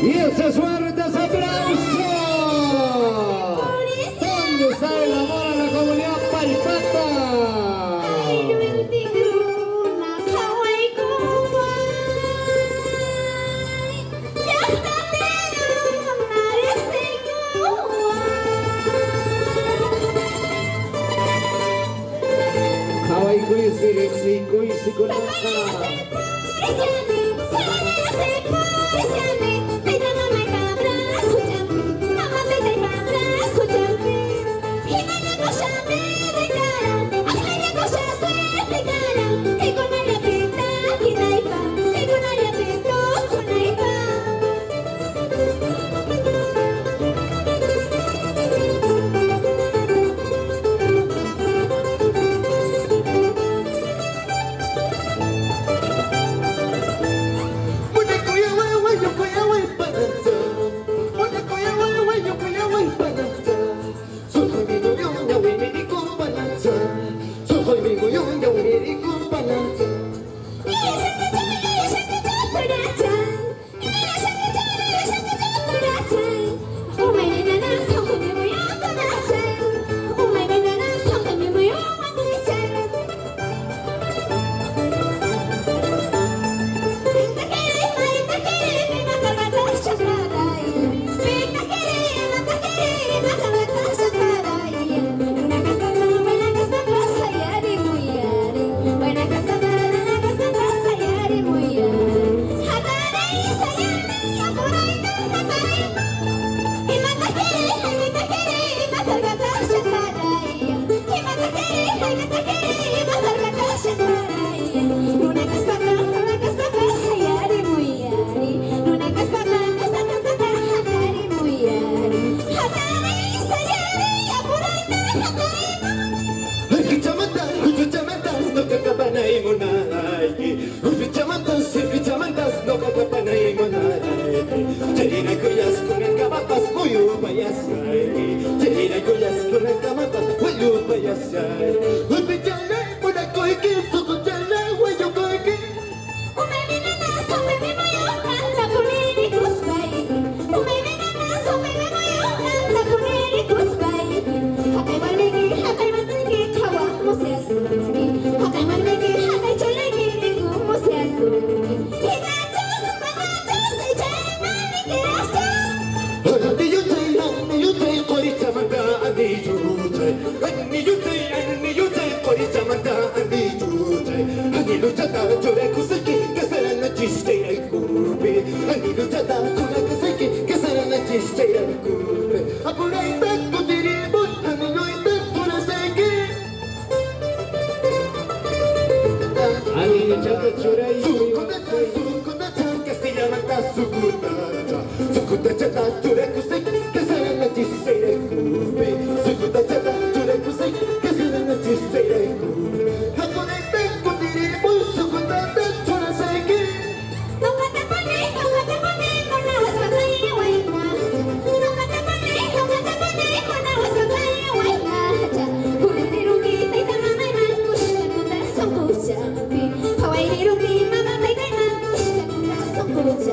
Y ese fuerte aplauso. ¿Dónde está el amor a la comunidad paipata? Kawaii kuisi kunaka.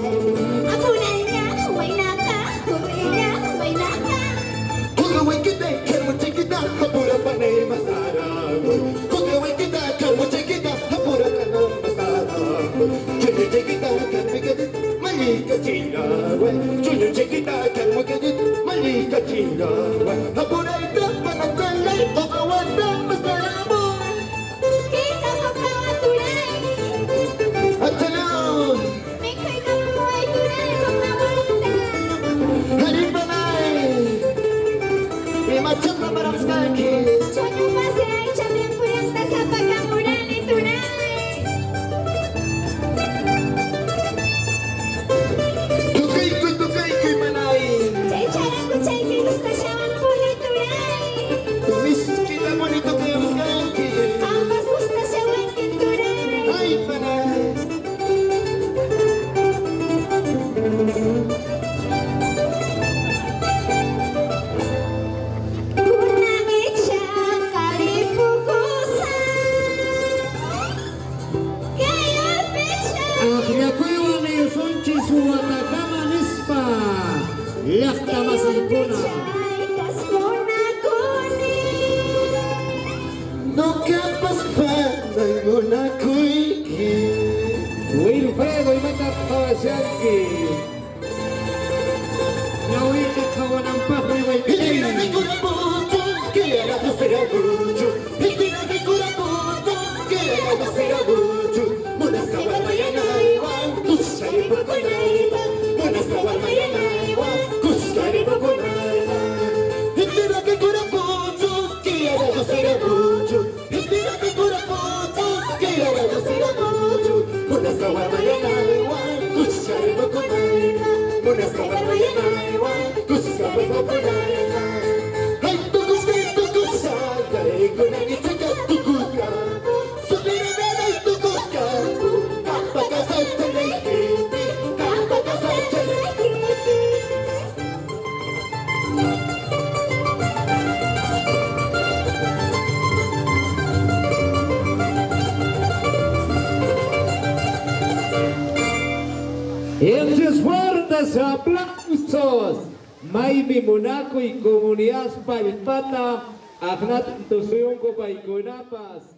Apunanya, huwag naka, huwag naka. Kugawin kita, kalmutin kita, hapura pa na masarap. Kugawin kita, kalmutin kita, hapura ka na masarap. Chunutin kita, kalmigadit, mali ka chinawe. Chunutin kita, kalmigadit, mali ka chinawe. Hapura ito, panatalay, kukawan na masarap. Kita ko kawa tunay. At talon, May ko'y kamuhay tunay kung nawala. halibanay, may macam na marang skaki. Chonyo masay, champion po yung tasa pagkamulan ni tunay. Tukay ko'y manay. Chay charang ko chay kay gusto siyawan po ni tunay. Miss kita mo nito kayo skaki. Ambas gusto siyawan ni tunay. Ay, panay. Kunangit siya kalipukusan. Kaya siya. Akiyakuiwa na yusunchi suwata kama nispa. Yakta masaikuna. No capas pa, no na kuiki. Wilfredo Imatap Kawasaki. Nawiki kawanampak na may Hindi na pinay. ko na puto, kaya na ko sila bujo. Hindi na ko na puto, kaya na ko sila bujo. Muna sa walmaya na iwan, kusyari po ko na iwan. Muna sa walmaya na iwan, kusyari po ko na iwan. Hindi na ko na puto, kaya na ko sila bujo. Hindi na ko na puto, kaya na ko sila bujo. Muna sa walmaya na iwan, kusyari po ko na iwan. Muna sa walmaya na iwan, kusyari po ko na iwan. Ay, tukus sa kay ko na itagat tukos ka. Sabihin na na tukos ka. Kapagkasal sa naikiti, kapagkasal sa naikiti. Elches fuertes aplausos. Maybe Monaco y Comunidad Palpata. Agnat Tusuyong ko pa ikunapas.